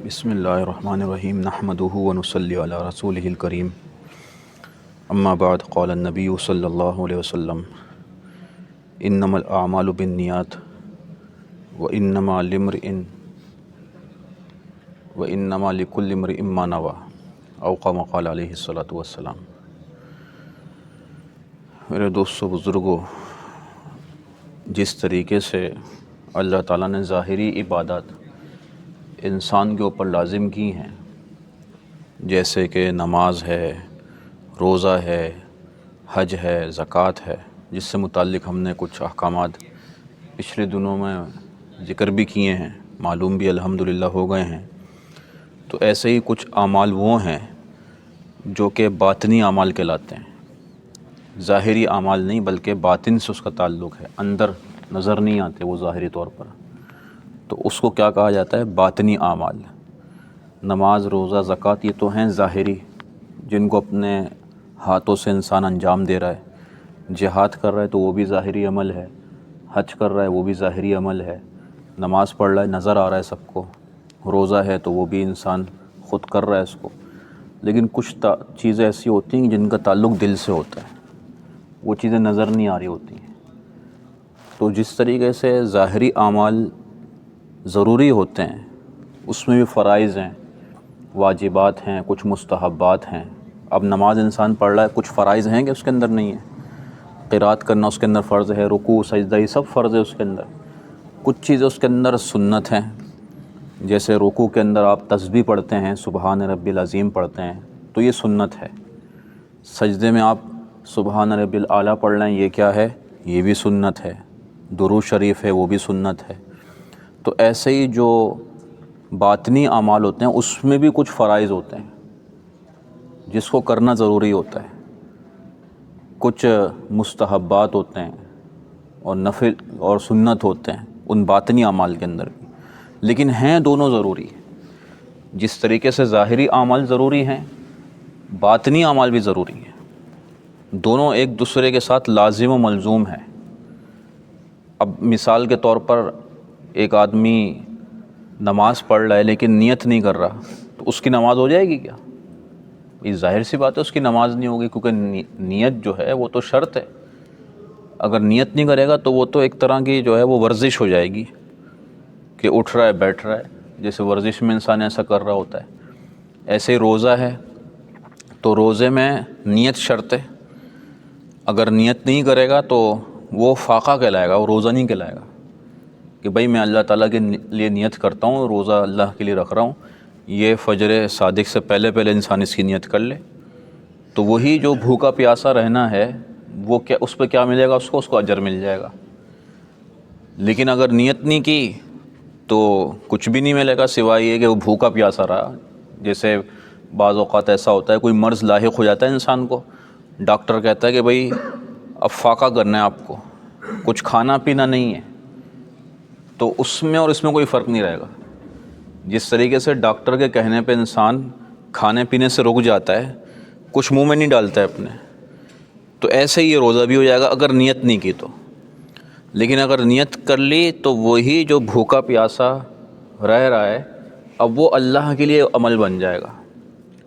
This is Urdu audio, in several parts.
بسم اللہ الرحمن الرحیم نحمدہ ونصلی علی رسولہ الکریم اما بعد قال النبی صلی اللہ علیہ وسلم انما الاعمال بالنیات وانما لکل امرئ ما نوی او کما قال علیہ الصلاۃ والسلام۔ میرے دوستو بزرگوں، جس طریقے سے اللہ تعالیٰ نے ظاہری عبادات انسان کے اوپر لازم کی ہیں، جیسے کہ نماز ہے، روزہ ہے، حج ہے، زکوٰۃ ہے، جس سے متعلق ہم نے کچھ احکامات پچھلے دنوں میں ذکر بھی کیے ہیں، معلوم بھی الحمدللہ ہو گئے ہیں، تو ایسے ہی کچھ اعمال وہ ہیں جو کہ باطنی اعمال کہلاتے ہیں۔ ظاہری اعمال نہیں بلکہ باطن سے اس کا تعلق ہے، اندر نظر نہیں آتے وہ ظاہری طور پر، تو اس کو کیا کہا جاتا ہے؟ باطنی اعمال۔ نماز، روزہ، زکوٰۃ یہ تو ہیں ظاہری، جن کو اپنے ہاتھوں سے انسان انجام دے رہا ہے۔ جہاد کر رہا ہے تو وہ بھی ظاہری عمل ہے، حج کر رہا ہے وہ بھی ظاہری عمل ہے، نماز پڑھ رہا ہے نظر آ رہا ہے سب کو، روزہ ہے تو وہ بھی انسان خود کر رہا ہے اس کو۔ لیکن کچھ چیزیں ایسی ہوتی ہیں جن کا تعلق دل سے ہوتا ہے، وہ چیزیں نظر نہیں آ رہی ہوتی ہیں۔ تو جس طریقے سے ظاہری اعمال ضروری ہوتے ہیں، اس میں بھی فرائض ہیں، واجبات ہیں، کچھ مستحبات ہیں۔ اب نماز انسان پڑھ رہا ہے، کچھ فرائض ہیں کہ اس کے اندر نہیں ہے؟ قرات کرنا اس کے اندر فرض ہے، رکوع سجدہ یہ سب فرض ہے اس کے اندر۔ کچھ چیزیں اس کے اندر سنت ہیں، جیسے رکوع کے اندر آپ تسبیح پڑھتے ہیں، سبحان ربی العظیم پڑھتے ہیں تو یہ سنت ہے۔ سجدے میں آپ سبحان ربی الاعلیٰ پڑھ رہے ہیں، یہ کیا ہے؟ یہ بھی سنت ہے۔ درود شریف ہے، وہ بھی سنت ہے۔ تو ایسے ہی جو باطنی اعمال ہوتے ہیں اس میں بھی کچھ فرائض ہوتے ہیں جس کو کرنا ضروری ہوتا ہے، کچھ مستحبات ہوتے ہیں اور نفل اور سنت ہوتے ہیں ان باطنی اعمال کے اندر بھی، لیکن ہیں دونوں ضروری۔ جس طریقے سے ظاہری اعمال ضروری ہیں، باطنی اعمال بھی ضروری ہیں، دونوں ایک دوسرے کے ساتھ لازم و ملزوم ہیں۔ اب مثال کے طور پر ایک آدمی نماز پڑھ رہا ہے لیکن نیت نہیں کر رہا، تو اس کی نماز ہو جائے گی کیا؟ یہ ظاہر سی بات ہے اس کی نماز نہیں ہوگی، کیونکہ نیت جو ہے وہ تو شرط ہے۔ اگر نیت نہیں کرے گا تو وہ تو ایک طرح کی جو ہے وہ ورزش ہو جائے گی کہ اٹھ رہا ہے بیٹھ رہا ہے، جیسے ورزش میں انسان ایسا کر رہا ہوتا ہے۔ ایسے ہی روزہ ہے تو روزے میں نیت شرط ہے، اگر نیت نہیں کرے گا تو وہ فاقہ کہلائے گا، وہ روزہ نہیں کہلائے گا کہ بھئی میں اللہ تعالیٰ کے لیے نیت کرتا ہوں، روزہ اللہ کے لیے رکھ رہا ہوں۔ یہ فجر صادق سے پہلے انسان اس کی نیت کر لے تو وہی جو بھوکا پیاسا رہنا ہے وہ کیا، اس پہ کیا ملے گا؟ اس کو اجر مل جائے گا۔ لیکن اگر نیت نہیں کی تو کچھ بھی نہیں ملے گا سوائے یہ کہ وہ بھوکا پیاسا رہا۔ جیسے بعض اوقات ایسا ہوتا ہے کوئی مرض لاحق ہو جاتا ہے انسان کو، ڈاکٹر کہتا ہے کہ بھئی اب فاقہ کرنا ہے آپ کو، کچھ کھانا پینا نہیں ہے، تو اس میں اور اس میں کوئی فرق نہیں رہے گا۔ جس طریقے سے ڈاکٹر کے کہنے پہ انسان کھانے پینے سے رک جاتا ہے، کچھ منہ میں نہیں ڈالتا ہے اپنے، تو ایسے ہی یہ روزہ بھی ہو جائے گا اگر نیت نہیں کی تو۔ لیکن اگر نیت کر لی تو وہی جو بھوکا پیاسا رہ رہا ہے اب وہ اللہ کے لیے عمل بن جائے گا،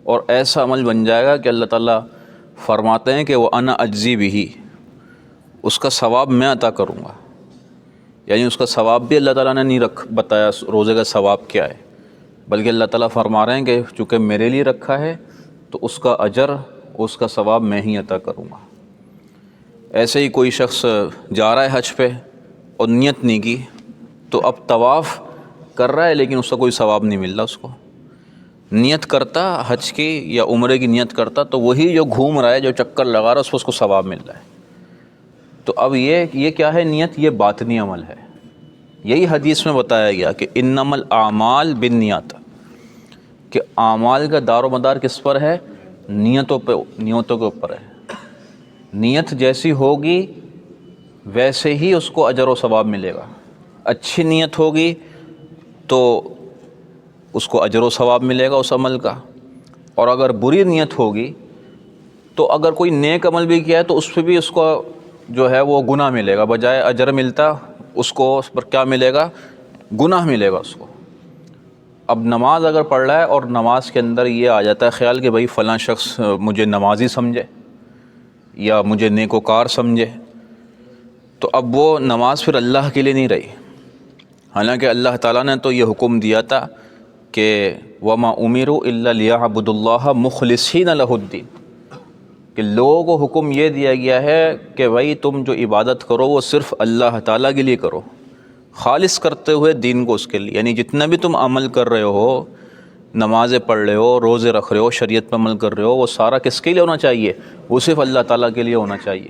اور ایسا عمل بن جائے گا کہ اللہ تعالیٰ فرماتے ہیں کہ وہ انا اجزی بہ، اس کا ثواب میں عطا کروں گا۔ یعنی اس کا ثواب بھی اللہ تعالیٰ نے نہیں بتایا روزے کا ثواب کیا ہے، بلکہ اللہ تعالیٰ فرما رہے ہیں کہ چونکہ میرے لیے رکھا ہے تو اس کا اجر، اس کا ثواب میں ہی عطا کروں گا۔ ایسے ہی کوئی شخص جا رہا ہے حج پہ اور نیت نہیں کی تو اب طواف کر رہا ہے لیکن اس کا کوئی ثواب نہیں مل رہا اس کو۔ نیت کرتا حج کی یا عمرے کی نیت کرتا تو وہی جو گھوم رہا ہے، جو چکر لگا رہا ہے، اس کو ثواب مل رہا ہے۔ تو اب یہ کیا ہے؟ نیت یہ باطنی عمل ہے۔ یہی حدیث میں بتایا گیا کہ انما الاعمال بالنیات، کہ اعمال کا دار و مدار کس پر ہے؟ نیتوں کے اوپر ہے۔ نیت جیسی ہوگی ویسے ہی اس کو اجر و ثواب ملے گا۔ اچھی نیت ہوگی تو اس کو اجر و ثواب ملے گا اس عمل کا، اور اگر بری نیت ہوگی تو اگر کوئی نیک عمل بھی کیا ہے تو اس پہ بھی اس کو جو ہے وہ گناہ ملے گا، بجائے اجر ملتا اس کو اس پر کیا ملے گا؟ گناہ ملے گا اس کو۔ اب نماز اگر پڑھ رہا ہے اور نماز کے اندر یہ آ جاتا ہے خیال کہ بھائی فلاں شخص مجھے نمازی سمجھے یا مجھے نیکوکار سمجھے، تو اب وہ نماز پھر اللہ کے لیے نہیں رہی۔ حالانکہ اللہ تعالیٰ نے تو یہ حکم دیا تھا کہ وَمَا أُمِرُوا إِلَّا لِيَعْبُدُوا اللَّهَ مُخْلِصِينَ لَهُ الدِّينَ، کہ لوگوں کو حکم یہ دیا گیا ہے کہ بھائی تم جو عبادت کرو وہ صرف اللہ تعالیٰ کے لیے کرو، خالص کرتے ہوئے دین کو اس کے لیے، یعنی جتنا بھی تم عمل کر رہے ہو، نمازیں پڑھ رہے ہو، روزے رکھ رہے ہو، شریعت پر عمل کر رہے ہو، وہ سارا کس کے لیے ہونا چاہیے؟ وہ صرف اللہ تعالیٰ کے لیے ہونا چاہیے۔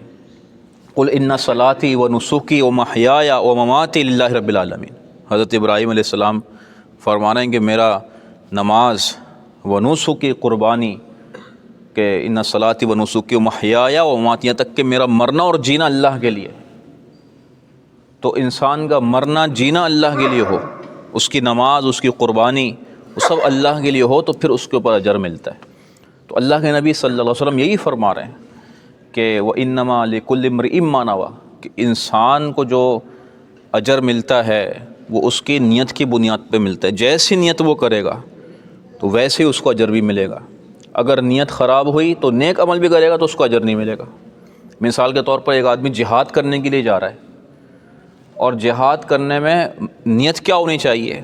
قُلْ إِنَّ صَلَاتِي وَنُسُكِي وَمَحْيَايَ وَمَمَاتِي لِلَّهِ رَبِّ الْعَالَمِينَ۔ حضرت ابراہیم علیہ السلام فرما رہے ہیں کہ میرا نماز ونسکی قربانی، کہ ان صلاتی ونسکی ومحیاي ومماتی، یہاں تک کہ میرا مرنا اور جینا اللہ کے لیے، تو انسان کا مرنا جینا اللہ کے لیے ہو، اس کی نماز، اس کی قربانی، وہ سب اللہ کے لیے ہو، تو پھر اس کے اوپر اجر ملتا ہے۔ تو اللہ کے نبی صلی اللہ علیہ وسلم یہی فرما رہے ہیں کہ وَإِنَّمَا لِكُلِّ امْرِئٍ مَّا نَوَىٰ، کہ انسان کو جو اجر ملتا ہے وہ اس کی نیت کی بنیاد پہ ملتا ہے، جیسی نیت وہ کرے گا تو ویسے ہی اس کو اجر بھی ملے گا۔ اگر نیت خراب ہوئی تو نیک عمل بھی کرے گا تو اس کو اجر نہیں ملے گا۔ مثال کے طور پر ایک آدمی جہاد کرنے کے لیے جا رہا ہے، اور جہاد کرنے میں نیت کیا ہونی چاہیے؟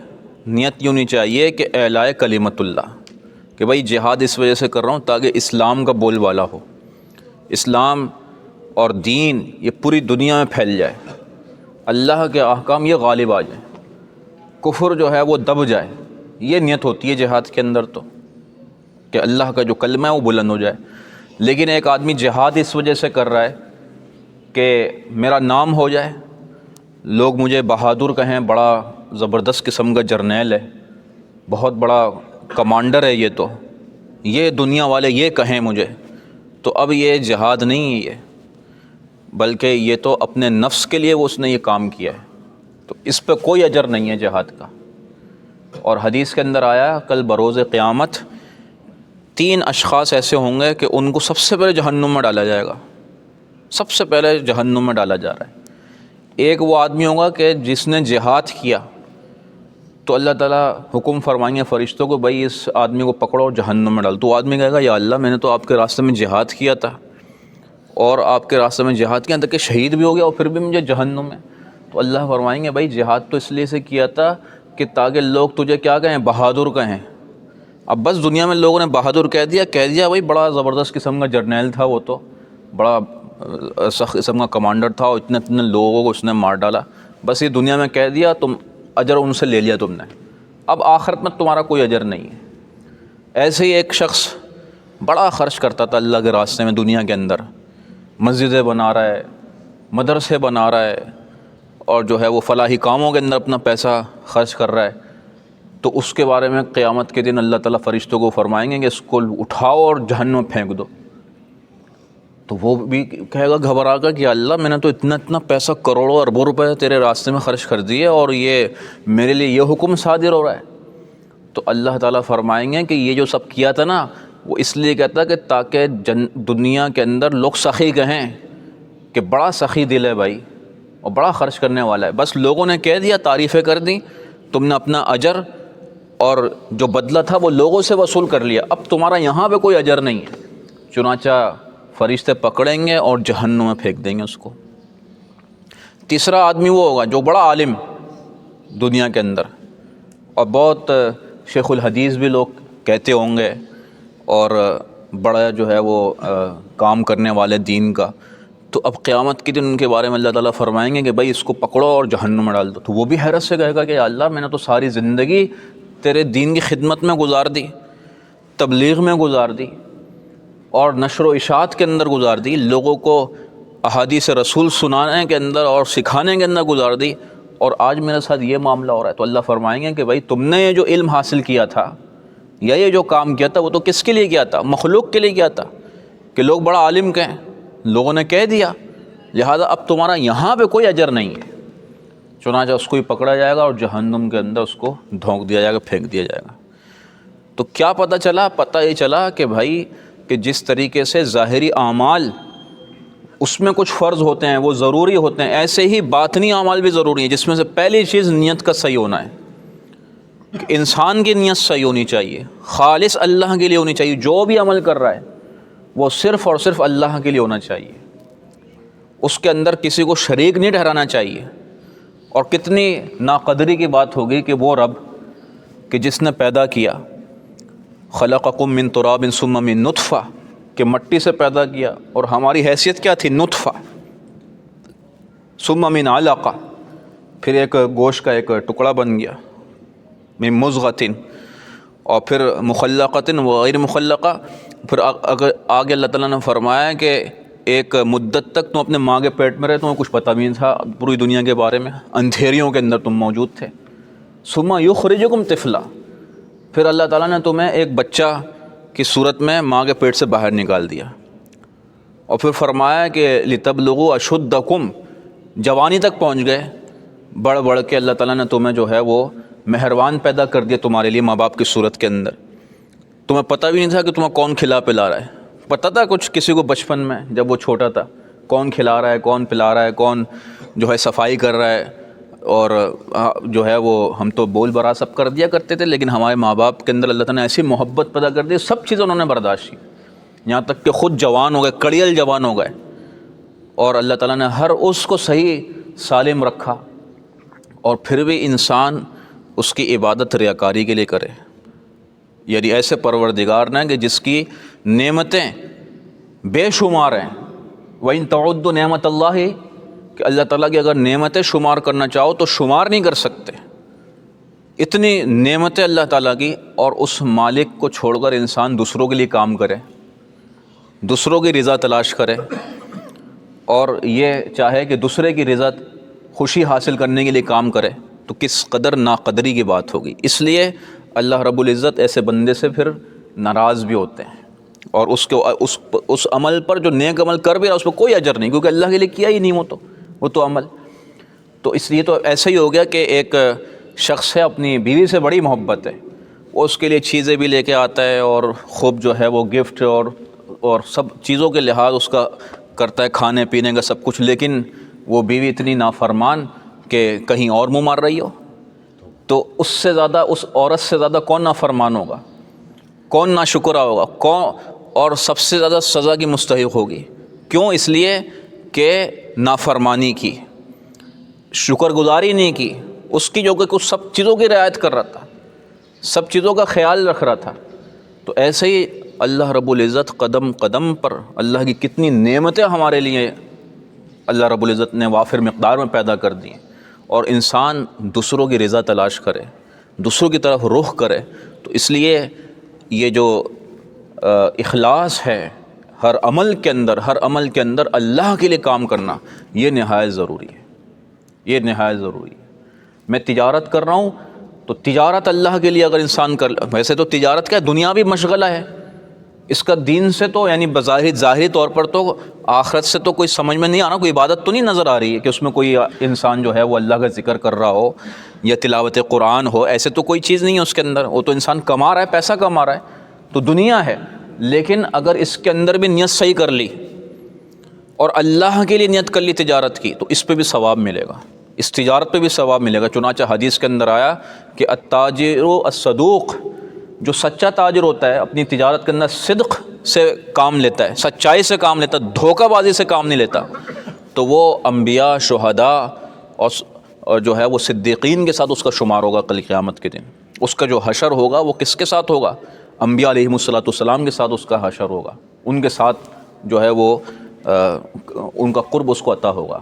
نیت یہ ہونی چاہیے کہ اعلاء کلمت اللہ، کہ بھائی جہاد اس وجہ سے کر رہا ہوں تاکہ اسلام کا بول بالا ہو، اسلام اور دین یہ پوری دنیا میں پھیل جائے، اللہ کے احکام یہ غالب آ جائیں، کفر جو ہے وہ دب جائے۔ یہ نیت ہوتی ہے جہاد کے اندر، تو کہ اللہ کا جو کلمہ ہے وہ بلند ہو جائے۔ لیکن ایک آدمی جہاد اس وجہ سے کر رہا ہے کہ میرا نام ہو جائے، لوگ مجھے بہادر کہیں، بڑا زبردست قسم کا جرنیل ہے، بہت بڑا کمانڈر ہے، یہ دنیا والے یہ کہیں مجھے، تو اب یہ جہاد نہیں ہے، یہ بلکہ یہ تو اپنے نفس کے لیے وہ اس نے یہ کام کیا ہے، تو اس پہ کوئی اجر نہیں ہے جہاد کا۔ اور حدیث کے اندر آیا کل بروز قیامت 3 اشخاص ایسے ہوں گے کہ ان کو سب سے پہلے جہنم میں ڈالا جائے گا، سب سے پہلے جہنم میں ڈالا جا رہا ہے۔ ایک وہ آدمی ہوگا کہ جس نے جہاد کیا، تو اللہ تعالیٰ حکم فرمائیں گے فرشتوں کو بھائی اس آدمی کو پکڑو اور جہنم میں ڈالو، تو وہ آدمی کہے گا یا اللہ میں نے تو آپ کے راستے میں جہاد کیا تھا، اور آپ کے راستے میں جہاد کیا تھا کہ شہید بھی ہو گیا اور پھر بھی مجھے جہنم میں۔ تو اللہ فرمائیں گے بھائی جہاد تو اس لیے سے کیا تھا کہ تاکہ لوگ تجھے کیا کہیں؟ بہادر کہیں۔ اب بس دنیا میں لوگوں نے بہادر کہہ دیا بھائی بڑا زبردست قسم کا جرنیل تھا، وہ تو بڑا سخت قسم کا کمانڈر تھا، اور اتنے لوگوں کو اس نے مار ڈالا، بس یہ دنیا میں کہہ دیا، تم اجر ان سے لے لیا تم نے، اب آخرت میں تمہارا کوئی اجر نہیں ہے۔ ایسے ہی ایک شخص بڑا خرچ کرتا تھا اللہ کے راستے میں، دنیا کے اندر مسجدیں بنا رہا ہے، مدرسے بنا رہا ہے، اور جو ہے وہ فلاحی کاموں کے اندر اپنا پیسہ خرچ کر رہا ہے، تو اس کے بارے میں قیامت کے دن اللہ تعالیٰ فرشتوں کو فرمائیں گے کہ اس کو اٹھاؤ اور جہنم میں پھینک دو۔ تو وہ بھی کہے گا گھبرا کر کہ اللہ میں نے تو اتنا پیسہ، کروڑوں اربوں روپے تیرے راستے میں خرچ کر دیے، اور یہ میرے لیے یہ حکم صادر ہو رہا ہے۔ تو اللہ تعالیٰ فرمائیں گے کہ یہ جو سب کیا تھا نا، وہ اس لیے کہتا کہ تاکہ دنیا کے اندر لوگ سخی کہیں کہ بڑا سخی دل ہے بھائی، اور بڑا خرچ کرنے والا ہے۔ بس لوگوں نے کہہ دیا، تعریفیں کر دیں، تم نے اپنا اجر اور جو بدلہ تھا وہ لوگوں سے وصول کر لیا، اب تمہارا یہاں پہ کوئی اجر نہیں ہے۔ چنانچہ فرشتے پکڑیں گے اور جہنم میں پھینک دیں گے اس کو۔ تیسرا آدمی وہ ہوگا جو بڑا عالم دنیا کے اندر، اور بہت شیخ الحدیث بھی لوگ کہتے ہوں گے، اور بڑا جو ہے وہ کام کرنے والے دین کا، تو اب قیامت کے دن ان کے بارے میں اللہ تعالیٰ فرمائیں گے کہ بھائی اس کو پکڑو اور جہنم میں ڈال دو۔ تو وہ بھی حیرت سے کہے گا کہ یا اللہ میں نے تو ساری زندگی تیرے دین کی خدمت میں گزار دی، تبلیغ میں گزار دی، اور نشر و اشاعت کے اندر گزار دی، لوگوں کو احادیث رسول سنانے کے اندر اور سکھانے کے اندر گزار دی، اور آج میرے ساتھ یہ معاملہ ہو رہا ہے۔ تو اللہ فرمائیں گے کہ بھائی تم نے یہ جو علم حاصل کیا تھا یا یہ جو کام کیا تھا وہ تو کس کے لیے کیا تھا؟ مخلوق کے لیے کیا تھا کہ لوگ بڑا عالم کہیں، لوگوں نے کہہ دیا، لہذا اب تمہارا یہاں پہ کوئی اجر نہیں ہے۔ چنانچہ اس کو ہی پکڑا جائے گا اور جہنم کے اندر اس کو دھونک دیا جائے گا، پھینک دیا جائے گا۔ تو کیا پتہ چلا؟ پتہ یہ چلا کہ بھائی کہ جس طریقے سے ظاہری اعمال اس میں کچھ فرض ہوتے ہیں، وہ ضروری ہوتے ہیں، ایسے ہی باطنی اعمال بھی ضروری ہیں، جس میں سے پہلی چیز نیت کا صحیح ہونا ہے۔ انسان کی نیت صحیح ہونی چاہیے، خالص اللہ کے لیے ہونی چاہیے، جو بھی عمل کر رہا ہے وہ صرف اور صرف اللہ کے لیے ہونا چاہیے، اس کے اندر کسی کو شریک نہیں ٹھہرانا چاہیے۔ اور کتنی ناقدری کی بات ہوگی کہ وہ رب کہ جس نے پیدا کیا، خلقکم من تراب ثم من نطفہ، کہ مٹی سے پیدا کیا، اور ہماری حیثیت کیا تھی؟ نطفہ، ثم من علقہ، پھر ایک گوشت کا ایک ٹکڑا بن گیا، من مضغۃ، اور پھر مخلقۃ وغیر مخلقہ، پھر اگر آگے اللہ تعالیٰ نے فرمایا کہ ایک مدت تک تم اپنے ماں کے پیٹ میں رہے، تمہیں کچھ پتہ بھی نہیں تھا پوری دنیا کے بارے میں، اندھیریوں کے اندر تم موجود تھے۔ ثم یخرجکم طفلا، پھر اللہ تعالیٰ نے تمہیں ایک بچہ کی صورت میں ماں کے پیٹ سے باہر نکال دیا، اور پھر فرمایا کہ لتبلغوا اشدکم، جوانی تک پہنچ گئے، بڑھ بڑھ کے اللہ تعالیٰ نے تمہیں جو ہے وہ مہربان پیدا کر دیا تمہارے لیے ماں باپ کی صورت کے اندر۔ تمہیں پتہ بھی نہیں تھا کہ تمہیں کون کھلا پلا رہا ہے، پتہ تھا کچھ کسی کو بچپن میں جب وہ چھوٹا تھا کون کھلا رہا ہے، کون پلا رہا ہے، کون جو ہے صفائی کر رہا ہے، اور جو ہے وہ ہم تو بول برا سب کر دیا کرتے تھے، لیکن ہمارے ماں باپ کے اندر اللہ تعالیٰ نے ایسی محبت پیدا کر دی، سب چیزیں انہوں نے برداشت کی، یہاں تک کہ خود جوان ہو گئے، کڑیل جوان ہو گئے، اور اللہ تعالیٰ نے ہر اس کو صحیح سالم رکھا، اور پھر بھی انسان اس کی عبادت ریاکاری کے لیے کرے۔ یعنی ایسے پروردگار نے کہ جس کی نعمتیں بے شمار ہیں، وَإِن تَعُدُّوا نِعْمَتَ اللَّهِ، کہ اللہ تعالیٰ کی اگر نعمتیں شمار کرنا چاہو تو شمار نہیں کر سکتے، اتنی نعمتیں اللہ تعالیٰ کی، اور اس مالک کو چھوڑ کر انسان دوسروں کے لیے کام کرے، دوسروں کی رضا تلاش کرے، اور یہ چاہے کہ دوسرے کی رضا خوشی حاصل کرنے کے لیے کام کرے، تو کس قدر ناقدری کی بات ہوگی۔ اس لیے اللہ رب العزت ایسے بندے سے پھر ناراض بھی ہوتے ہیں، اور اس عمل پر جو نیک عمل کر بھی رہا اس پر کوئی اجر نہیں، کیونکہ اللہ کے لیے کیا ہی نہیں وہ تو عمل۔ تو اس لیے تو ایسا ہی ہو گیا کہ ایک شخص ہے، اپنی بیوی سے بڑی محبت ہے، وہ اس کے لیے چیزیں بھی لے کے آتا ہے، اور خوب جو ہے وہ گفٹ اور سب چیزوں کے لحاظ اس کا کرتا ہے، کھانے پینے کا سب کچھ، لیکن وہ بیوی اتنی نافرمان کہ کہیں اور منہ مار رہی ہو، تو اس سے زیادہ، اس عورت سے زیادہ کون نافرمان ہوگا، کون ناشکرہ ہوگا، کون، اور سب سے زیادہ سزا کی مستحق ہوگی۔ کیوں؟ اس لیے کہ نافرمانی کی، شکر گزاری نہیں کی، اس کی جو کہ کچھ سب چیزوں کی رعایت کر رہا تھا، سب چیزوں کا خیال رکھ رہا تھا۔ تو ایسے ہی اللہ رب العزت قدم قدم پر اللہ کی کتنی نعمتیں ہمارے لیے اللہ رب العزت نے وافر مقدار میں پیدا کر دی، اور انسان دوسروں کی رضا تلاش کرے، دوسروں کی طرف رخ کرے۔ تو اس لیے یہ جو اخلاص ہے ہر عمل کے اندر اللہ کے لیے کام کرنا، یہ نہایت ضروری ہے، یہ نہایت ضروری ہے۔ میں تجارت کر رہا ہوں تو تجارت اللہ کے لیے اگر انسان کر، ویسے تو تجارت کیا دنیاوی مشغلہ ہے، اس کا دین سے تو یعنی بظاہر ظاہری طور پر تو آخرت سے تو کوئی سمجھ میں نہیں آنا، کوئی عبادت تو نہیں نظر آ رہی ہے کہ اس میں کوئی انسان جو ہے وہ اللہ کا ذکر کر رہا ہو یا تلاوت قرآن ہو، ایسے تو کوئی چیز نہیں ہے اس کے اندر، وہ تو انسان کما رہا ہے، پیسہ کما رہا ہے، تو دنیا ہے۔ لیکن اگر اس کے اندر بھی نیت صحیح کر لی اور اللہ کے لیے نیت کر لی تجارت کی، تو اس پہ بھی ثواب ملے گا، اس تجارت پہ بھی ثواب ملے گا۔ چنانچہ حدیث کے اندر آیا کہ التاجر الصدوق، جو سچا تاجر ہوتا ہے اپنی تجارت کے اندر صدق سے کام لیتا ہے، سچائی سے کام لیتا ہے، دھوکہ بازی سے کام نہیں لیتا، تو وہ انبیاء، شہداء اور جو ہے وہ صدیقین کے ساتھ اس کا شمار ہوگا کل قیامت کے دن۔ اس کا جو حشر ہوگا وہ کس کے ساتھ ہوگا؟ انبیاء علیہم الصلاۃ کے ساتھ اس کا حشر ہوگا، ان کے ساتھ جو ہے وہ ان کا قرب اس کو عطا ہوگا۔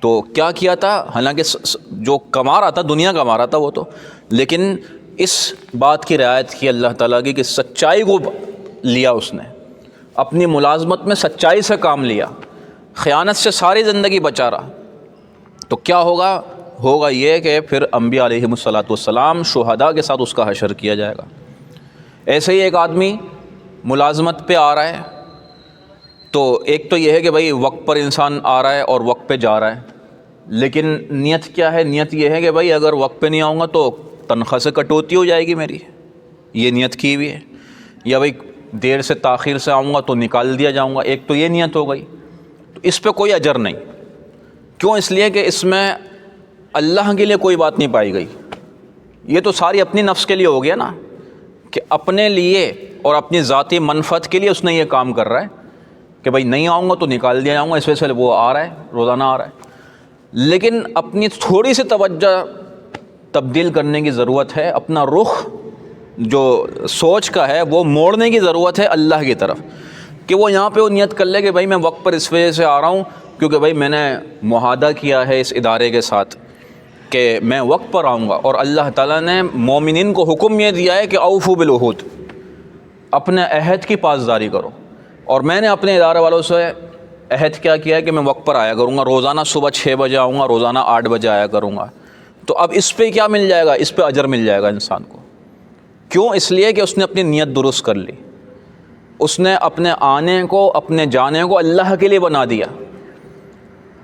تو کیا کیا تھا؟ حالانکہ جو کما رہا تھا دنیا کما رہا تھا وہ تو، لیکن اس بات کی رعایت کی اللہ تعالیٰ کی کہ سچائی کو لیا، اس نے اپنی ملازمت میں سچائی سے کام لیا، خیانت سے ساری زندگی بچا رہا، تو کیا ہوگا یہ کہ پھر انبیاء علیہم الصلاۃ والسلام، شہداء کے ساتھ اس کا حشر کیا جائے گا۔ ایسے ہی ایک آدمی ملازمت پہ آ رہا ہے، تو ایک تو یہ ہے کہ بھائی وقت پر انسان آ رہا ہے اور وقت پہ جا رہا ہے، لیکن نیت کیا ہے؟ نیت یہ ہے کہ بھائی اگر وقت پہ نہیں آؤں گا تو تنخواہ سے کٹوتی ہو جائے گی میری، یہ نیت کی ہوئی ہے، یا بھائی دیر سے تاخیر سے آؤں گا تو نکال دیا جاؤں گا، ایک تو یہ نیت ہو گئی، تو اس پہ کوئی اجر نہیں۔ کیوں؟ اس لیے کہ اس میں اللہ کے لیے کوئی بات نہیں پائی گئی، یہ تو ساری اپنی نفس کے لیے ہو گیا نا، کہ اپنے لیے اور اپنی ذاتی منفعت کے لیے اس نے یہ کام کر رہا ہے کہ بھائی نہیں آؤں گا تو نکال دیا جاؤں گا، اس وجہ سے وہ آ رہا ہے، روزانہ آ رہا ہے۔ لیکن اپنی تھوڑی سی توجہ تبدیل کرنے کی ضرورت ہے، اپنا رخ جو سوچ کا ہے وہ موڑنے کی ضرورت ہے اللہ کی طرف، کہ وہ یہاں پہ وہ نیت کر لے کہ بھائی میں وقت پر اس وجہ سے آ رہا ہوں کیونکہ بھائی میں نے معاہدہ کیا ہے اس ادارے کے ساتھ کہ میں وقت پر آؤں گا، اور اللہ تعالیٰ نے مومنین کو حکم یہ دیا ہے کہ اوفوا بالعہود، اپنے عہد کی پاسداری کرو، اور میں نے اپنے ادارے والوں سے عہد کیا ہے کہ میں وقت پر آیا کروں گا، روزانہ صبح 6 بجے آؤں گا، روزانہ 8 بجے آیا کروں گا۔ تو اب اس پہ کیا مل جائے گا؟ اس پہ اجر مل جائے گا انسان کو۔ کیوں؟ اس لیے کہ اس نے اپنی نیت درست کر لی، اس نے اپنے آنے کو، اپنے جانے کو اللہ کے لیے بنا دیا۔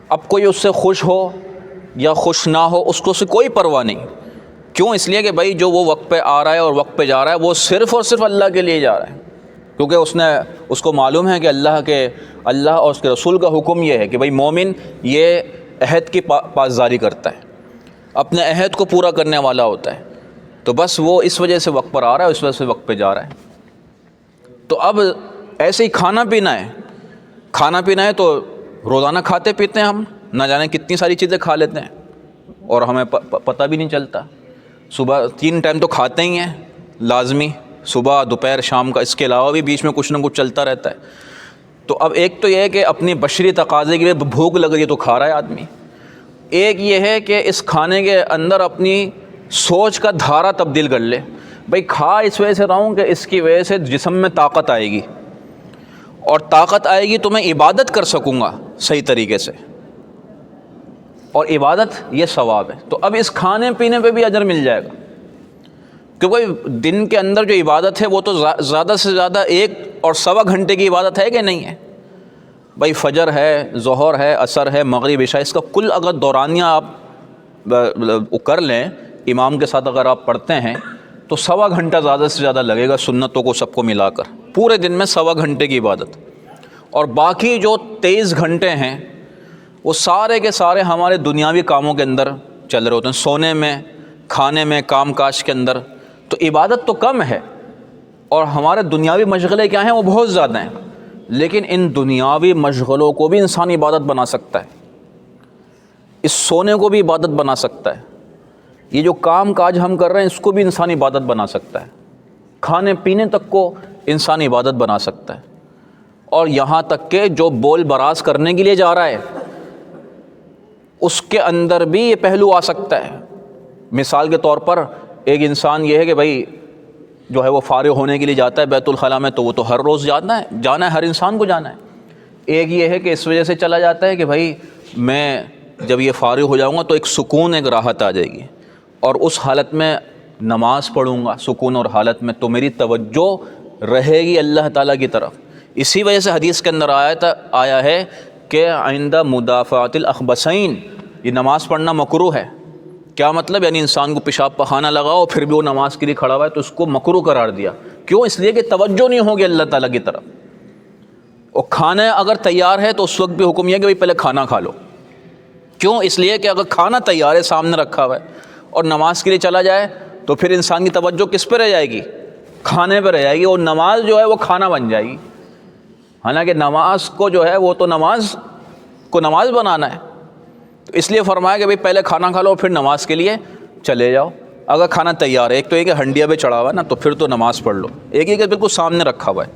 اب کوئی اس سے خوش ہو یا خوش نہ ہو، اس کو سے کوئی پرواہ نہیں۔ کیوں؟ اس لیے کہ بھائی جو وہ وقت پہ آ رہا ہے اور وقت پہ جا رہا ہے وہ صرف اور صرف اللہ کے لیے جا رہا ہے، کیونکہ اس کو معلوم ہے کہ اللہ اور اس کے رسول کا حکم یہ ہے کہ بھئی مومن یہ عہد کی پاسداری کرتا ہے، اپنے عہد کو پورا کرنے والا ہوتا ہے، تو بس وہ اس وجہ سے وقت پر آ رہا ہے، اس وجہ سے وقت پہ جا رہا ہے۔ تو اب ایسے ہی کھانا پینا ہے تو روزانہ کھاتے پیتے ہیں ہم، نہ جانے کتنی ساری چیزیں کھا لیتے ہیں اور ہمیں پتہ بھی نہیں چلتا۔ صبح 3 ٹائم تو کھاتے ہی ہیں لازمی، صبح دوپہر شام کا، اس کے علاوہ بھی بیچ میں کچھ نہ کچھ چلتا رہتا ہے۔ تو اب ایک تو یہ ہے کہ اپنی بشری تقاضے کے لیے بھوک لگ رہی ہے تو کھا رہا ہے آدمی، ایک یہ ہے کہ اس کھانے کے اندر اپنی سوچ کا دھارا تبدیل کر لے، بھئی کھا اس وجہ سے رہا ہوں کہ اس کی وجہ سے جسم میں طاقت آئے گی، اور طاقت آئے گی تو میں عبادت کر سکوں گا صحیح طریقے سے، اور عبادت یہ ثواب ہے۔ تو اب اس کھانے پینے پہ بھی اجر مل جائے گا، کیونکہ دن کے اندر جو عبادت ہے وہ تو زیادہ سے زیادہ 1 اور سوا گھنٹے کی عبادت ہے کہ نہیں ہے؟ بھائی فجر ہے، ظہر ہے، عصر ہے، مغرب، عشاء، اس کا کل اگر دورانیہ آپ کر لیں، امام کے ساتھ اگر آپ پڑھتے ہیں تو سوا گھنٹہ زیادہ سے زیادہ لگے گا، سنتوں کو سب کو ملا کر پورے دن میں سوا گھنٹے کی عبادت، اور باقی جو 23 گھنٹے ہیں وہ سارے کے سارے ہمارے دنیاوی کاموں کے اندر چل رہے ہوتے ہیں، سونے میں، کھانے میں، کام کاج کے اندر۔ تو عبادت تو کم ہے اور ہمارے دنیاوی مشغلے کیا ہیں؟ وہ بہت زیادہ ہیں، لیکن ان دنیاوی مشغلوں کو بھی انسان عبادت بنا سکتا ہے، اس سونے کو بھی عبادت بنا سکتا ہے، یہ جو کام کاج ہم کر رہے ہیں اس کو بھی انسان عبادت بنا سکتا ہے، کھانے پینے تک کو انسان عبادت بنا سکتا ہے، اور یہاں تک کہ جو بول براز کرنے کے لیے جا رہا ہے اس کے اندر بھی یہ پہلو آ سکتا ہے۔ مثال کے طور پر ایک انسان یہ ہے کہ بھائی جو ہے وہ فارغ ہونے کے لیے جاتا ہے بیت الخلاء میں، تو وہ تو ہر روز جانا ہے، ہر انسان کو جانا ہے۔ ایک یہ ہے کہ اس وجہ سے چلا جاتا ہے کہ بھائی میں جب یہ فارغ ہو جاؤں گا تو ایک سکون، ایک راحت آ جائے گی، اور اس حالت میں نماز پڑھوں گا سکون اور حالت میں، تو میری توجہ رہے گی اللہ تعالیٰ کی طرف۔ اسی وجہ سے حدیث کے اندر آیا ہے کہ عند مدافعۃ الاخبثین، یہ نماز پڑھنا مکروہ ہے۔ کیا مطلب؟ یعنی انسان کو پیشاب پخانہ لگاؤ پھر بھی وہ نماز کے لیے کھڑا ہوا ہے تو اس کو مکروہ قرار دیا۔ کیوں؟ اس لیے کہ توجہ نہیں ہوگی اللہ تعالیٰ کی طرف۔ اور کھانا اگر تیار ہے تو اس وقت بھی حکم یہ ہے کہ بھائی پہلے کھانا کھا لو۔ کیوں؟ اس لیے کہ اگر کھانا تیار ہے، سامنے رکھا ہوا ہے، اور نماز کے لیے چلا جائے تو پھر انسان کی توجہ کس پہ رہ جائے گی؟ کھانے پہ رہ جائے گی، اور نماز جو ہے وہ کھانا بن جائے گی۔ حالانکہ نماز کو جو ہے وہ تو نماز بنانا ہے، تو اس لیے فرمایا کہ بھائی پہلے کھانا کھا لو پھر نماز کے لیے چلے جاؤ۔ اگر کھانا تیار ہے، ایک تو یہ کہ ہنڈیا پہ چڑھا ہوا ہے نا، تو پھر تو نماز پڑھ لو، ایک یہ کہ بالکل سامنے رکھا ہوا ہے،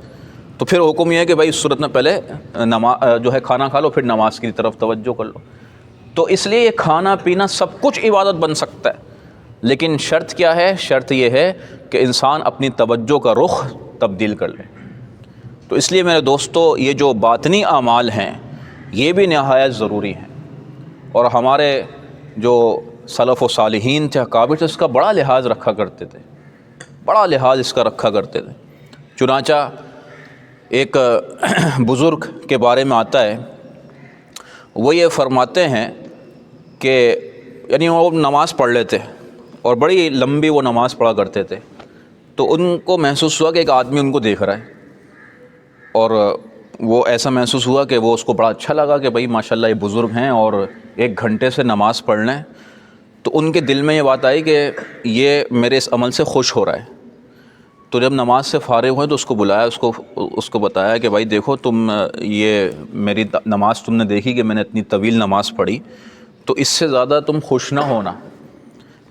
تو پھر حکم یہ ہے کہ بھائی اس صورت میں پہلے جو ہے کھانا کھا لو پھر نماز کی طرف توجہ کر لو۔ تو اس لیے یہ کھانا پینا سب کچھ عبادت بن سکتا ہے، لیکن شرط کیا ہے؟ شرط یہ ہے کہ انسان اپنی توجہ کا رخ تبدیل کر لے۔ تو اس لیے میرے دوستو، یہ جو باطنی اعمال ہیں یہ بھی نہایت ضروری ہیں، اور ہمارے جو سلف و صالحین تھے، اکابر تھے، اس کا بڑا لحاظ رکھا کرتے تھے، بڑا لحاظ اس کا رکھا کرتے تھے۔ چنانچہ ایک بزرگ کے بارے میں آتا ہے، وہ یہ فرماتے ہیں کہ یعنی وہ نماز پڑھ لیتے اور بڑی لمبی وہ نماز پڑھا کرتے تھے، تو ان کو محسوس ہوا کہ ایک آدمی ان کو دیکھ رہا ہے، اور وہ ایسا محسوس ہوا کہ وہ اس کو بڑا اچھا لگا کہ بھائی ماشاءاللہ یہ بزرگ ہیں اور 1 گھنٹے سے نماز پڑھ لیں۔ تو ان کے دل میں یہ بات آئی کہ یہ میرے اس عمل سے خوش ہو رہا ہے. تو جب نماز سے فارغ ہوئے تو اس کو بلایا, اس کو بتایا کہ بھائی دیکھو تم یہ میری نماز تم نے دیکھی کہ میں نے اتنی طویل نماز پڑھی, تو اس سے زیادہ تم خوش نہ ہونا.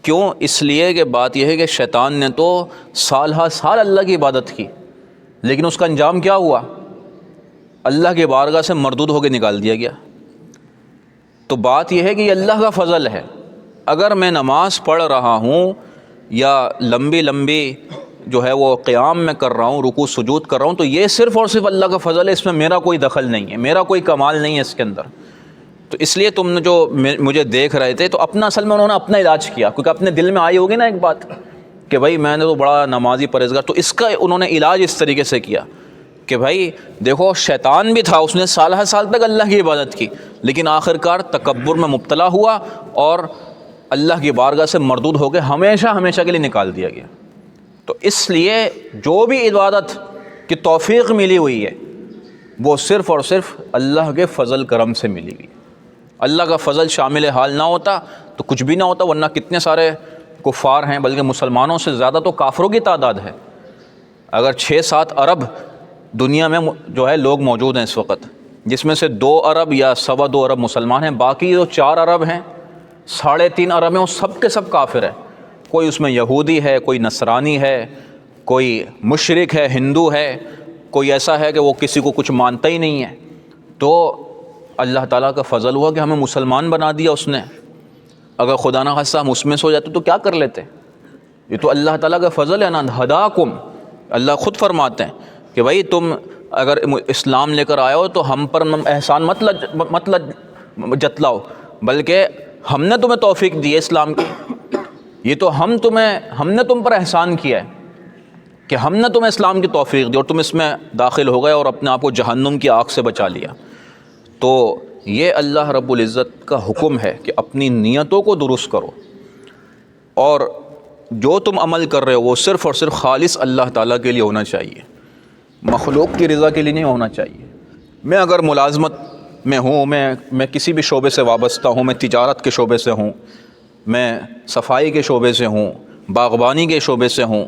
کیوں؟ اس لیے کہ بات یہ ہے کہ شیطان نے تو سال ہا سال اللہ کی عبادت کی, لیکن اس کا انجام کیا ہوا؟ اللہ کی بارگاہ سے مردود ہو کے نکال دیا گیا. تو بات یہ ہے کہ یہ اللہ کا فضل ہے. اگر میں نماز پڑھ رہا ہوں یا لمبی لمبی جو ہے وہ قیام میں کر رہا ہوں, رکوع سجود کر رہا ہوں, تو یہ صرف اور صرف اللہ کا فضل ہے, اس میں میرا کوئی دخل نہیں ہے, میرا کوئی کمال نہیں ہے اس کے اندر. تو اس لیے تم نے جو مجھے دیکھ رہے تھے تو اپنا اصل میں انہوں نے اپنا علاج کیا, کیونکہ اپنے دل میں آئی ہوگی نا ایک بات کہ بھائی میں نے تو بڑا نمازی پرہیزگار, تو اس کا انہوں نے علاج اس طریقے سے کیا کہ بھائی دیکھو شیطان بھی تھا, اس نے سال ہر سال تک اللہ کی عبادت کی, لیکن آخر کار تکبر میں مبتلا ہوا اور اللہ کی بارگاہ سے مردود ہو کے ہمیشہ ہمیشہ کے لیے نکال دیا گیا. تو اس لیے جو بھی عبادت کی توفیق ملی ہوئی ہے وہ صرف اور صرف اللہ کے فضل کرم سے ملی ہوئی. اللہ کا فضل شامل حال نہ ہوتا تو کچھ بھی نہ ہوتا, ورنہ کتنے سارے کفار ہیں, بلکہ مسلمانوں سے زیادہ تو کافروں کی تعداد ہے. اگر 6-7 ارب دنیا میں جو ہے لوگ موجود ہیں اس وقت, جس میں سے 2 ارب یا 2.25 ارب مسلمان ہیں, باقی جو 4 ارب ہیں 3.5 ارب ہیں وہ سب کے سب کافر ہیں. کوئی اس میں یہودی ہے, کوئی نصرانی ہے, کوئی مشرک ہے, ہندو ہے, کوئی ایسا ہے کہ وہ کسی کو کچھ مانتا ہی نہیں ہے. تو اللہ تعالیٰ کا فضل ہوا کہ ہمیں مسلمان بنا دیا اس نے. اگر خدا نہ خواستہ ہم اس میں سے ہو جاتے تو کیا کر لیتے؟ یہ تو اللہ تعالیٰ کا فضل ہے نا. ہداکم, اللہ خود فرماتے ہیں کہ بھائی تم اگر اسلام لے کر آئے ہو تو ہم پر احسان مت جتلاؤ, بلکہ ہم نے تمہیں توفیق دی ہے اسلام کی. یہ تو ہم نے تم پر احسان کیا ہے کہ ہم نے تمہیں اسلام کی توفیق دی اور تم اس میں داخل ہو گئے اور اپنے آپ کو جہنم کی آگ سے بچا لیا. تو یہ اللہ رب العزت کا حکم ہے کہ اپنی نیتوں کو درست کرو, اور جو تم عمل کر رہے ہو وہ صرف اور صرف خالص اللہ تعالیٰ کے لیے ہونا چاہیے, مخلوق کی رضا کے لیے نہیں ہونا چاہیے. میں اگر ملازمت میں ہوں, میں کسی بھی شعبے سے وابستہ ہوں, میں تجارت کے شعبے سے ہوں, میں صفائی کے شعبے سے ہوں, باغبانی کے شعبے سے ہوں,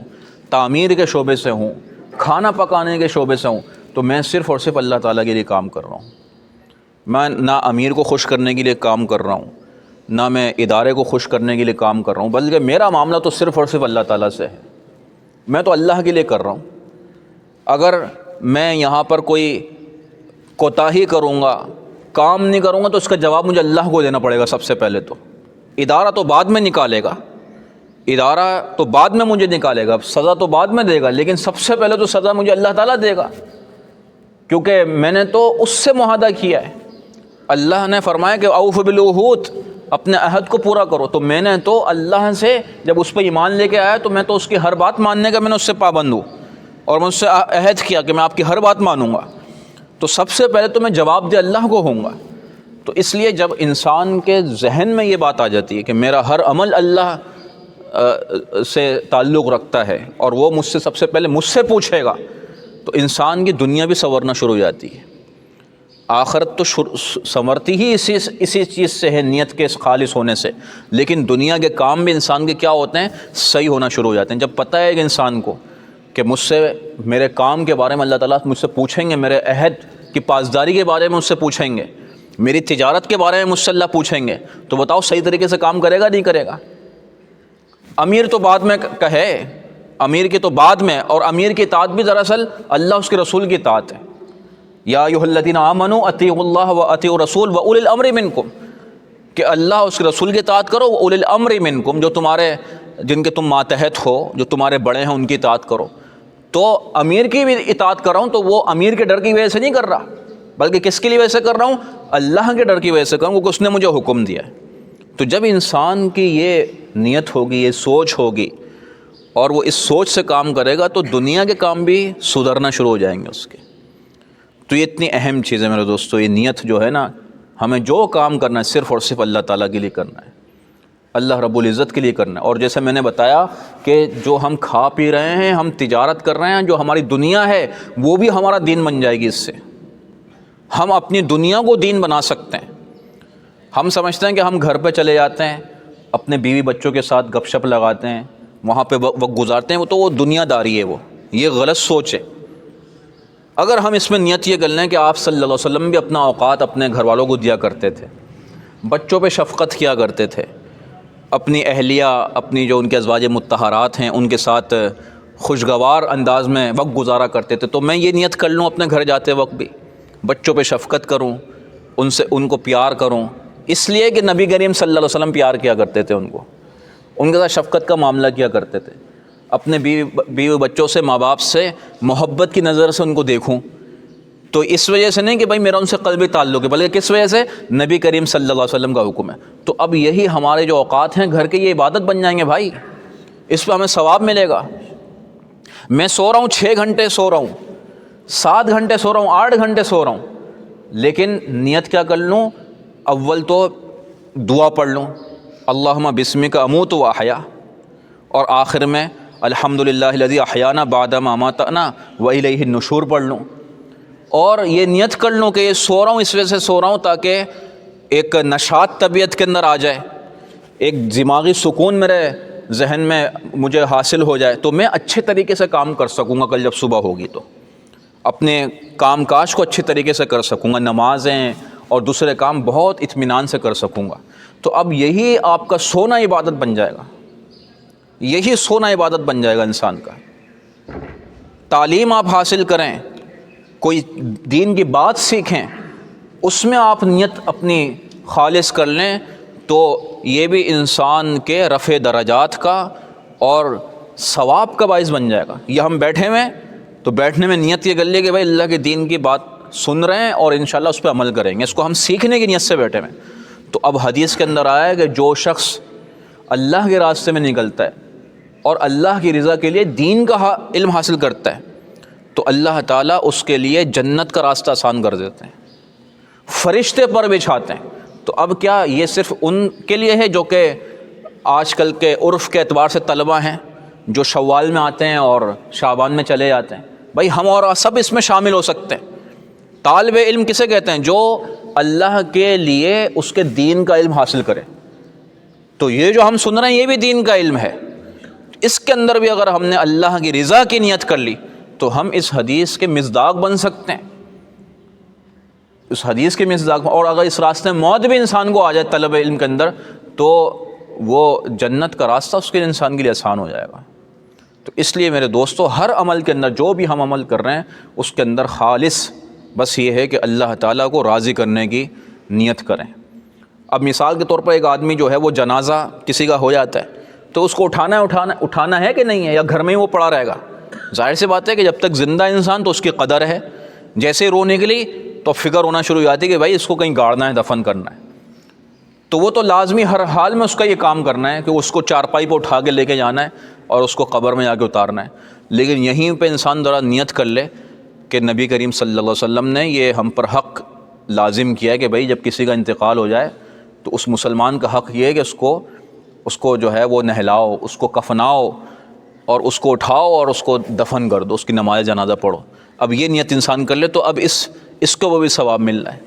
تعمیر کے شعبے سے ہوں, کھانا پکانے کے شعبے سے ہوں, تو میں صرف اور صرف اللہ تعالیٰ کے لیے کام کر رہا ہوں. میں نہ امیر کو خوش کرنے کے لیے کام کر رہا ہوں, نہ میں ادارے کو خوش کرنے کے لیے کام کر رہا ہوں, بلکہ میرا معاملہ تو صرف اور صرف اللہ تعالیٰ سے ہے. میں تو اللہ کے لیے کر رہا ہوں. اگر میں یہاں پر کوئی کوتاہی کروں گا, کام نہیں کروں گا, تو اس کا جواب مجھے اللہ کو دینا پڑے گا سب سے پہلے. تو ادارہ تو بعد میں نکالے گا, ادارہ تو بعد میں مجھے نکالے گا, سزا تو بعد میں دے گا, لیکن سب سے پہلے تو سزا مجھے اللہ تعالیٰ دے گا, کیونکہ میں نے تو اس سے معاہدہ کیا ہے. اللہ نے فرمایا کہ اوفوا بالعہود, اپنے عہد کو پورا کرو. تو میں نے تو اللہ سے جب اس پہ ایمان لے کے آیا تو میں تو اس کی ہر بات ماننے کا میں نے اس سے پابند ہوں, اور میں اس سے عہد کیا کہ میں آپ کی ہر بات مانوں گا. تو سب سے پہلے تو میں جواب دہ اللہ کو ہوں گا. تو اس لیے جب انسان کے ذہن میں یہ بات آ جاتی ہے کہ میرا ہر عمل اللہ سے تعلق رکھتا ہے اور وہ مجھ سے سب سے پہلے مجھ سے پوچھے گا, تو انسان کی دنیا بھی سنورنا شروع ہو جاتی ہے. آخرت تو سنورتی ہی اسی چیز سے ہے, نیت کے خالص ہونے سے, لیکن دنیا کے کام بھی انسان کے کیا ہوتے ہیں, صحیح ہونا شروع ہو جاتے ہیں. جب پتہ ہے کہ انسان کو کہ مجھ سے میرے کام کے بارے میں اللہ تعالیٰ مجھ سے پوچھیں گے, میرے عہد کی پاسداری کے بارے میں مجھ سے پوچھیں گے, میری تجارت کے بارے میں مجھ سے اللہ پوچھیں گے, تو بتاؤ صحیح طریقے سے کام کرے گا نہیں کرے گا؟ امیر تو بعد میں کہے, امیر کی تو بعد میں, اور امیر کی اطاعت بھی دراصل اللہ اس کے رسول کی اطاعت ہے. یا ایھا الذین آمنوا اطیعوا اللہ واطیعوا الرسول واولی الامر منکم, کہ اللہ اس کے رسول کی اطاعت کرو, واولی الامر منکم, جو تمہارے جن کے تم ماتحت ہو, جو تمہارے بڑے ہیں ان کی اطاعت کرو. تو امیر کی بھی اطاعت کر رہا ہوں تو وہ امیر کے ڈر کی وجہ سے نہیں کر رہا, بلکہ کس کی وجہ سے کر رہا ہوں, اللہ کے ڈر کی وجہ سے کروں, کیونکہ اس نے مجھے حکم دیا ہے. تو جب انسان کی یہ نیت ہوگی, یہ سوچ ہوگی, اور وہ اس سوچ سے کام کرے گا, تو دنیا کے کام بھی سدھرنا شروع ہو جائیں گے اس کے. تو یہ اتنی اہم چیز ہے میرے دوستو, یہ نیت جو ہے نا, ہمیں جو کام کرنا ہے صرف اور صرف اللہ تعالیٰ کے لیے کرنا ہے, اللہ رب العزت کے لیے کرنا ہے. اور جیسے میں نے بتایا کہ جو ہم کھا پی رہے ہیں, ہم تجارت کر رہے ہیں, جو ہماری دنیا ہے وہ بھی ہمارا دین بن جائے گی. اس سے ہم اپنی دنیا کو دین بنا سکتے ہیں. ہم سمجھتے ہیں کہ ہم گھر پہ چلے جاتے ہیں, اپنے بیوی بچوں کے ساتھ گپ شپ لگاتے ہیں، وہاں پہ وقت گزارتے ہیں، وہ تو وہ دنیا داری ہے، وہ یہ غلط سوچ ہے۔ اگر ہم اس میں نیت یہ کر لیں کہ آپ صلی اللہ علیہ وسلم بھی اپنا اوقات اپنے گھر والوں کو دیا کرتے تھے، بچوں پہ شفقت کیا کرتے تھے، اپنی اہلیہ، اپنی جو ان کے ازواج مطہرات ہیں ان کے ساتھ خوشگوار انداز میں وقت گزارا کرتے تھے، تو میں یہ نیت کر لوں اپنے گھر جاتے وقت بھی بچوں پہ شفقت کروں، ان کو پیار کروں، اس لیے کہ نبی کریم صلی اللہ علیہ وسلم پیار کیا کرتے تھے، ان کے ساتھ شفقت کا معاملہ کیا کرتے تھے، اپنے بیوی بچوں سے، ماں باپ سے محبت کی نظر سے ان کو دیکھوں۔ تو اس وجہ سے نہیں کہ بھائی میرا ان سے قلبی تعلق ہے، بلکہ کس وجہ سے؟ نبی کریم صلی اللہ علیہ وسلم کا حکم ہے۔ تو اب یہی ہمارے جو اوقات ہیں گھر کے، یہ عبادت بن جائیں گے بھائی، اس پہ ہمیں ثواب ملے گا۔ میں سو رہا ہوں 6 گھنٹے سو رہا ہوں، 7 گھنٹے سو رہا ہوں، 8 گھنٹے سو رہا ہوں، لیکن نیت کیا کر لوں؟ اول تو دعا پڑھ لوں، اللہم بسمک اموت و احیا، اور آخر میں الحمدللہ الذی احیانا بعد ما اماتنا و الیہ النشور پڑھ لوں، اور یہ نیت کر لوں کہ یہ سو رہا ہوں اس وجہ سے سو رہا ہوں تاکہ ایک نشاط طبیعت کے اندر آ جائے، ایک دماغی سکون میرے ذہن میں مجھے حاصل ہو جائے، تو میں اچھے طریقے سے کام کر سکوں گا۔ کل جب صبح ہوگی تو اپنے کام کاج کو اچھے طریقے سے کر سکوں گا، نمازیں اور دوسرے کام بہت اطمینان سے کر سکوں گا۔ تو اب یہی آپ کا سونا عبادت بن جائے گا، یہی سونا عبادت بن جائے گا انسان کا۔ تعلیم آپ حاصل کریں، کوئی دین کی بات سیکھیں، اس میں آپ نیت اپنی خالص کر لیں، تو یہ بھی انسان کے رفع درجات کا اور ثواب کا باعث بن جائے گا۔ یہ ہم بیٹھے ہوئے تو بیٹھنے میں نیت یہ کر لیں کہ بھائی اللہ کے دین کی بات سن رہے ہیں اور انشاءاللہ اس پہ عمل کریں گے، اس کو ہم سیکھنے کی نیت سے بیٹھے ہوئے۔ تو اب حدیث کے اندر آیا ہے کہ جو شخص اللہ کے راستے میں نکلتا ہے اور اللہ کی رضا کے لیے دین کا علم حاصل کرتا ہے، تو اللہ تعالیٰ اس کے لیے جنت کا راستہ آسان کر دیتے ہیں، فرشتے پر بچھاتے ہیں۔ تو اب کیا یہ صرف ان کے لیے ہے جو کہ آج کل کے عرف کے اعتبار سے طلبہ ہیں، جو شوال میں آتے ہیں اور شعبان میں چلے جاتے ہیں؟ بھائی ہم اور سب اس میں شامل ہو سکتے ہیں۔ طالب علم کسے کہتے ہیں؟ جو اللہ کے لیے اس کے دین کا علم حاصل کرے۔ تو یہ جو ہم سن رہے ہیں یہ بھی دین کا علم ہے، اس کے اندر بھی اگر ہم نے اللہ کی رضا کی نیت کر لی تو ہم اس حدیث کے مصداق بن سکتے ہیں، اس حدیث کے مصداق۔ اور اگر اس راستے میں موت بھی انسان کو آ جائے طلب علم کے اندر، تو وہ جنت کا راستہ اس کے انسان کے لیے آسان ہو جائے گا۔ تو اس لیے میرے دوستو، ہر عمل کے اندر جو بھی ہم عمل کر رہے ہیں اس کے اندر خالص بس یہ ہے کہ اللہ تعالیٰ کو راضی کرنے کی نیت کریں۔ اب مثال کے طور پر ایک آدمی جو ہے وہ جنازہ کسی کا ہو جاتا ہے، تو اس کو اٹھانا ہے کہ نہیں ہے، یا گھر میں ہی وہ پڑا رہے گا؟ ظاہر سی بات ہے کہ جب تک زندہ انسان تو اس کی قدر ہے، جیسے رو نکلی تو فکر ہونا شروع ہو جاتی کہ بھائی اس کو کہیں گاڑنا ہے، دفن کرنا ہے، تو وہ تو لازمی ہر حال میں اس کا یہ کام کرنا ہے کہ اس کو چارپائی پہ اٹھا کے لے کے جانا ہے اور اس کو قبر میں جا کے اتارنا ہے۔ لیکن یہیں پہ انسان ذرا نیت کر لے کہ نبی کریم صلی اللہ علیہ وسلم نے یہ ہم پر حق لازم کیا ہے کہ بھائی جب کسی کا انتقال ہو جائے تو اس مسلمان کا حق یہ ہے کہ اس کو جو ہے وہ نہلاؤ، اس کو کفناؤ اور اس کو اٹھاؤ اور اس کو دفن کر دو، اس کی نماز جنازہ پڑھو۔ اب یہ نیت انسان کر لے تو اب اس کو وہ بھی ثواب مل رہا ہے،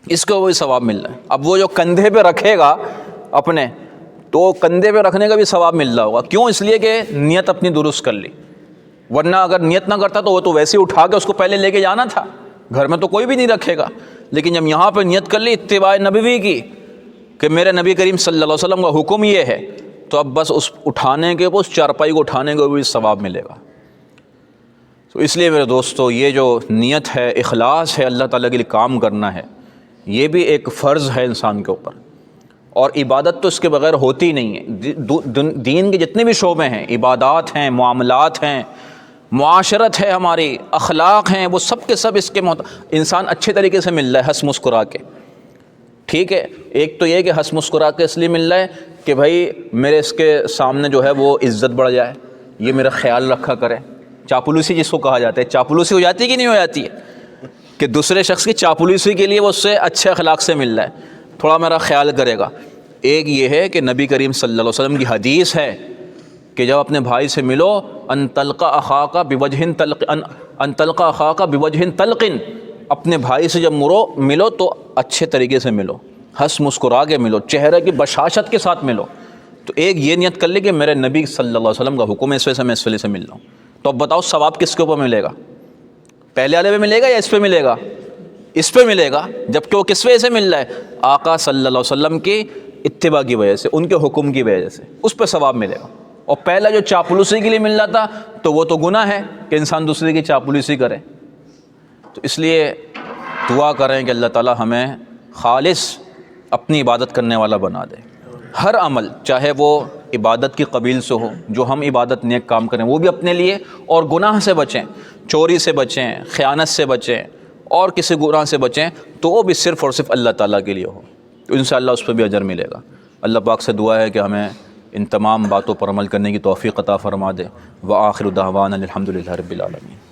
اس کو وہ بھی ثواب مل رہا ہے۔ اب وہ جو کندھے پہ رکھے گا اپنے، تو کندھے پہ رکھنے کا بھی ثواب مل رہا ہوگا۔ کیوں؟ اس لیے کہ نیت اپنی درست کر لی، ورنہ اگر نیت نہ کرتا تو وہ تو ویسے ہی اٹھا کے اس کو پہلے لے کے جانا تھا، گھر میں تو کوئی بھی نہیں رکھے گا۔ لیکن جب یہاں پہ نیت کر لی اتباع نبوی کی کہ میرے نبی کریم صلی اللہ علیہ وسلم کا حکم یہ ہے، تو اب بس اس اٹھانے کے، اس چارپائی کو اٹھانے کو بھی ثواب ملے گا۔ تو اس لیے میرے دوستو، یہ جو نیت ہے، اخلاص ہے، اللہ تعالیٰ کے لیے کام کرنا ہے، یہ بھی ایک فرض ہے انسان کے اوپر، اور عبادت تو اس کے بغیر ہوتی نہیں ہے۔ دین کے جتنے بھی شعبے ہیں، عبادات ہیں، معاملات ہیں، معاشرت ہے، ہماری اخلاق ہیں، وہ سب کے سب اس کے انسان اچھے طریقے سے مل رہا ہے ہنس مسکرا کے۔ ٹھیک ہے، ایک تو یہ کہ ہنس مسکرا کے اس لیے مل رہا ہے کہ بھائی میرے اس کے سامنے جو ہے وہ عزت بڑھ جائے، یہ میرا خیال رکھا کرے۔ چاپلوسی جس کو کہا جاتا ہے، چاپلوسی ہو جاتی ہے کہ نہیں ہو جاتی ہے؟ کہ دوسرے شخص کی چاپلوسی کے لیے وہ اس سے اچھے اخلاق سے مل رہا ہے، تھوڑا میرا خیال کرے گا۔ ایک یہ ہے کہ نبی کریم صلی اللہ علیہ وسلم کی حدیث ہے کہ جب اپنے بھائی سے ملو، ان تلقى اخاك بوجه طلق، اپنے بھائی سے جب ملو تو اچھے طریقے سے ملو، ہنس مسکرا کے ملو، چہرے کی بشاشت کے ساتھ ملو. تو ایک یہ نیت کر لے کہ میرے نبی صلی اللہ علیہ وسلم کا حکم ہے، اس وجہ سے میں اس وجہ سے مل رہا ہوں. تو اب بتاؤ ثواب کس کے اوپر ملے گا؟ پہلے والے پہ ملے گا یا اس پہ ملے گا؟ اس پہ ملے گا، جبکہ وہ کس وجہ سے مل رہا ہے؟ آقا صلی اللہ علیہ وسلم کی اتباع کی وجہ سے، ان کے حکم کی وجہ سے، اس پہ ثواب ملے گا. اور پہلا جو چاپلوسی کے لیے مل رہا تھا تو وہ تو گناہ ہے کہ انسان دوسرے کی چاپلوسی کرے. تو اس لیے دعا کریں کہ اللہ تعالی ہمیں خالص اپنی عبادت کرنے والا بنا دے. ہر عمل چاہے وہ عبادت کی قبیل سے ہو، جو ہم عبادت نیک کام کریں وہ بھی اپنے لیے، اور گناہ سے بچیں، چوری سے بچیں، خیانت سے بچیں، اور کسی گناہ سے بچیں، تو وہ بھی صرف اور صرف اللہ تعالیٰ کے لیے ہو، تو انشاءاللہ اس پہ بھی اجر ملے گا. اللہ پاک سے دعا ہے کہ ہمیں ان تمام باتوں پر عمل کرنے کی توفیق عطا فرما دے. وآخر دعوانا الحمد للہ رب العالمین.